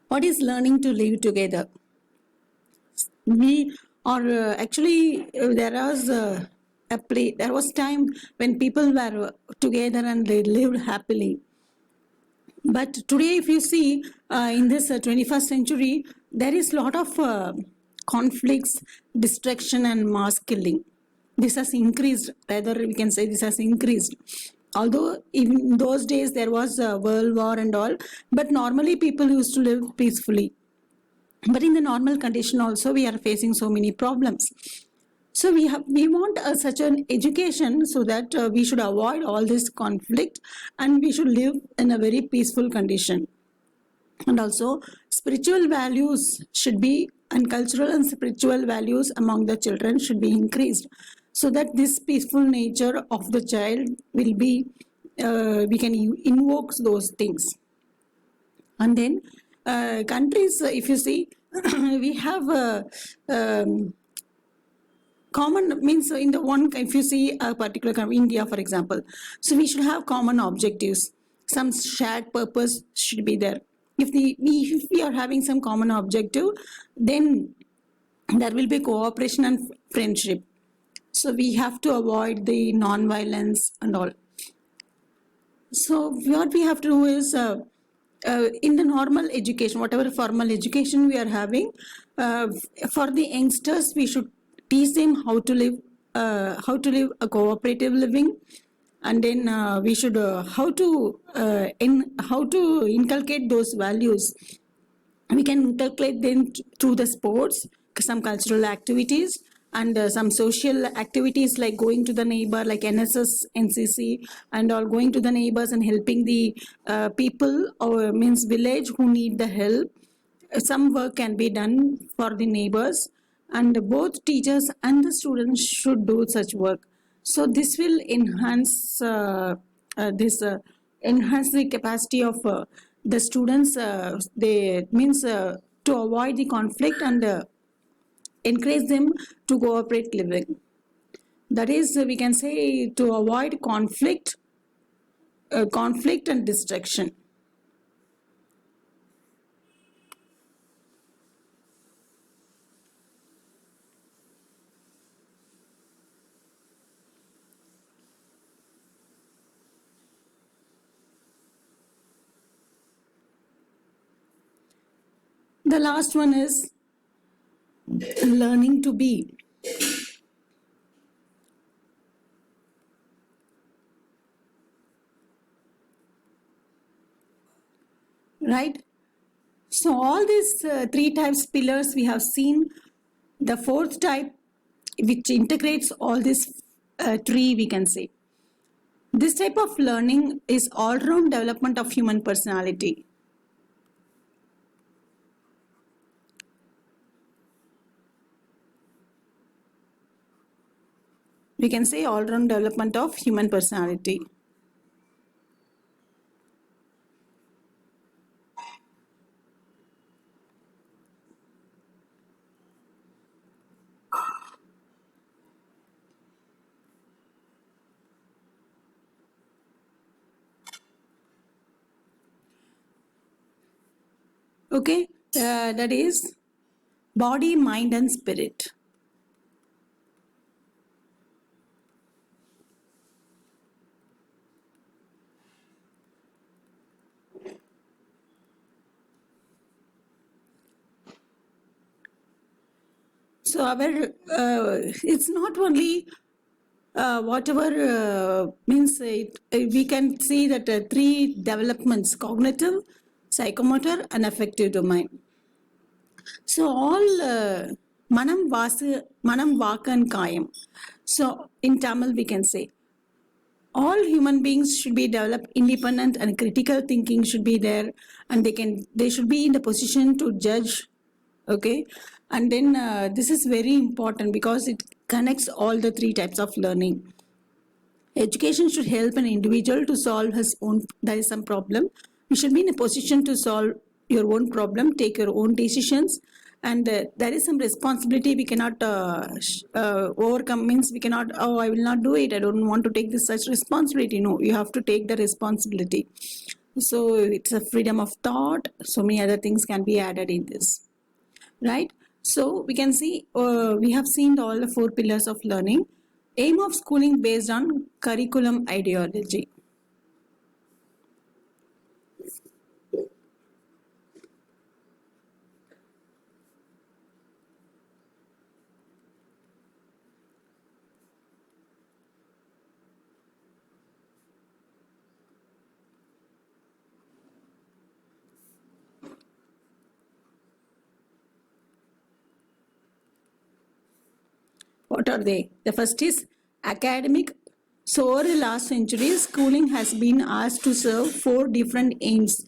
What is learning to live together? We or actually there was time when people were together and they lived happily. But today, if you see in this 21st century, there is a lot of conflicts, destruction, and mass killing. This has increased. Rather, we can say this has increased. Although in those days there was a world war and all, but normally people used to live peacefully. But in the normal condition also, we are facing so many problems. So we want such an education so that we should avoid all this conflict and we should live in a very peaceful condition. And also spiritual values should be, and cultural and spiritual values among the children should be increased, so that this peaceful nature of the child will be, we can invoke those things. And then countries, if you see, we have common, means in the one, if you see a particular country, India for example, so we should have common objectives, some shared purpose should be there. If we are having some common objective, then there will be cooperation and friendship. So we have to avoid the non-violence and all. So what we have to do is, in the normal education, whatever formal education we are having, for the youngsters, we should teach them how to live a cooperative living, and then we should how to inculcate those values. We can inculcate them through the sports, some cultural activities, and some social activities like going to the neighbor, like NSS, NCC, and all, going to the neighbors and helping the people, or means village, who need the help. Some work can be done for the neighbors, and both teachers and the students should do such work. So this will enhance enhance the capacity of the students. They means to avoid the conflict and encourage them to cooperate living. That is, we can say, to avoid conflict and destruction. The last one is learning to be. Right? So all these three types pillars we have seen. The fourth type, which integrates all these three, we can say. This type of learning is all-round development of human personality. We can say all-round development of human personality. Okay, that is body, mind, and spirit. So it's not only whatever means it, we can see that three developments: cognitive, psychomotor, and affective domain. So all manam, vaka, and kayam. So in Tamil we can say all human beings should be developed independent, and critical thinking should be there, and they should be in the position to judge. Okay, and then this is very important because it connects all the three types of learning. Education should help an individual to solve his own, there is some problem, you should be in a position to solve your own problem, take your own decisions, and there is some responsibility we cannot overcome. Means we cannot, oh, I will not do it, I don't want to take this such responsibility. No, you have to take the responsibility. So it's a freedom of thought. So many other things can be added in this, right? So we can see, we have seen all the four pillars of learning. Aim of schooling based on curriculum ideology. What are they? The first is academic. So over the last century, schooling has been asked to serve four different aims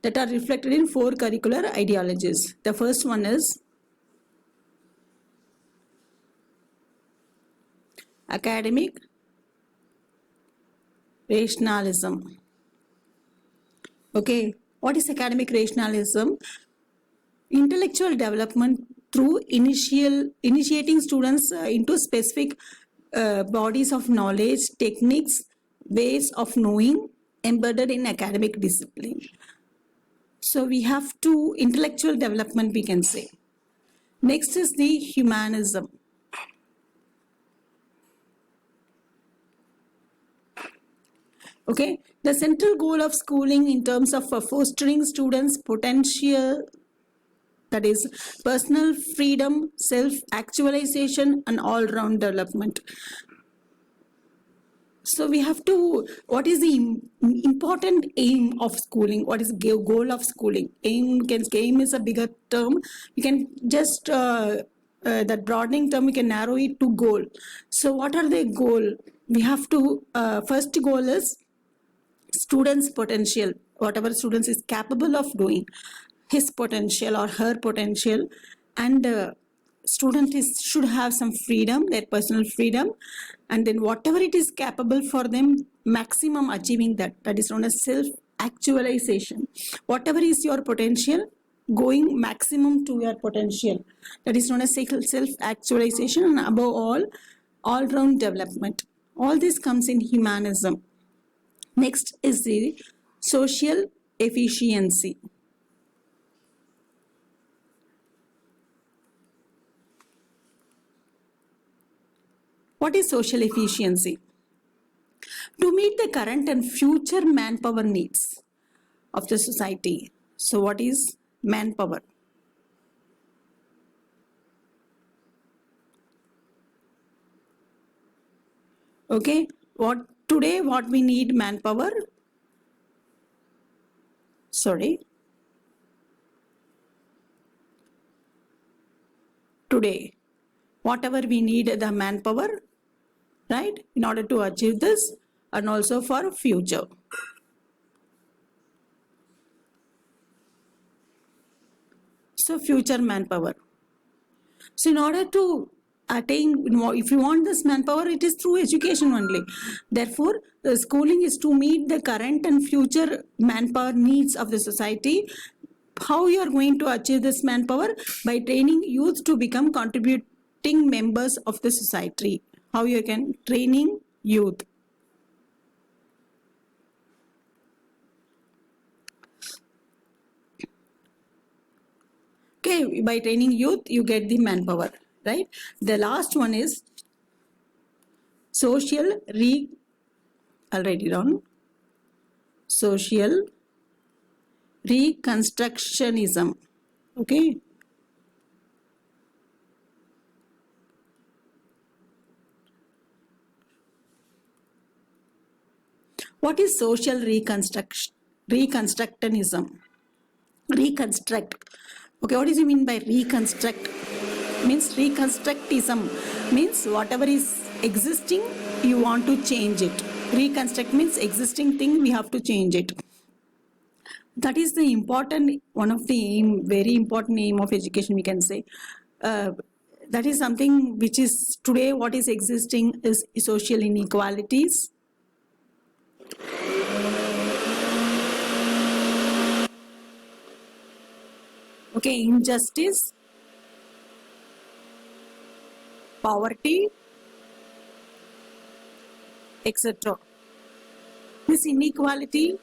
that are reflected in four curricular ideologies. The first one is academic rationalism. Okay, what is academic rationalism? Intellectual development through initiating students into specific bodies of knowledge, techniques, ways of knowing embedded in academic discipline. So we have to intellectual development, we can say. Next is the humanism. Okay, the central goal of schooling in terms of fostering students' potential, that is personal freedom, self-actualization, and all-round development. So we have to, what is the important aim of schooling? What is the goal of schooling? Aim is a bigger term. You can just, that broadening term, we can narrow it to goal. So what are the goal? We have to, first goal is student's potential, whatever students is capable of doing, his potential or her potential, and student should have some freedom, their personal freedom, and then whatever it is capable for them, maximum achieving that is known as self actualization. Whatever is your potential, going maximum to your potential, that is known as self actualization, and above all round development. All this comes in humanism. Next is the social efficiency. What is social efficiency? To meet the current and future manpower needs of the society. So what is manpower? Okay, what we need manpower? Sorry. Today, whatever we need the manpower, right, in order to achieve this, and also for future. So future manpower. So in order to attain, if you want this manpower, it is through education only. Therefore, the schooling is to meet the current and future manpower needs of the society. How you are going to achieve this manpower? By training youth to become contributing members of the society. How you can training youth? Okay, by training youth, you get the manpower, right? The last one is social I'll write it down. Social reconstructionism. Okay. What is social reconstructionism? Reconstruct. Okay, what does it mean by reconstruct? Means reconstructism means whatever is existing, you want to change it. Reconstruct means existing thing, we have to change it. That is the important, one of the aim, very important aim of education, we can say. That is something which is today what is existing is social inequalities. Okay, injustice, poverty, etc. This inequality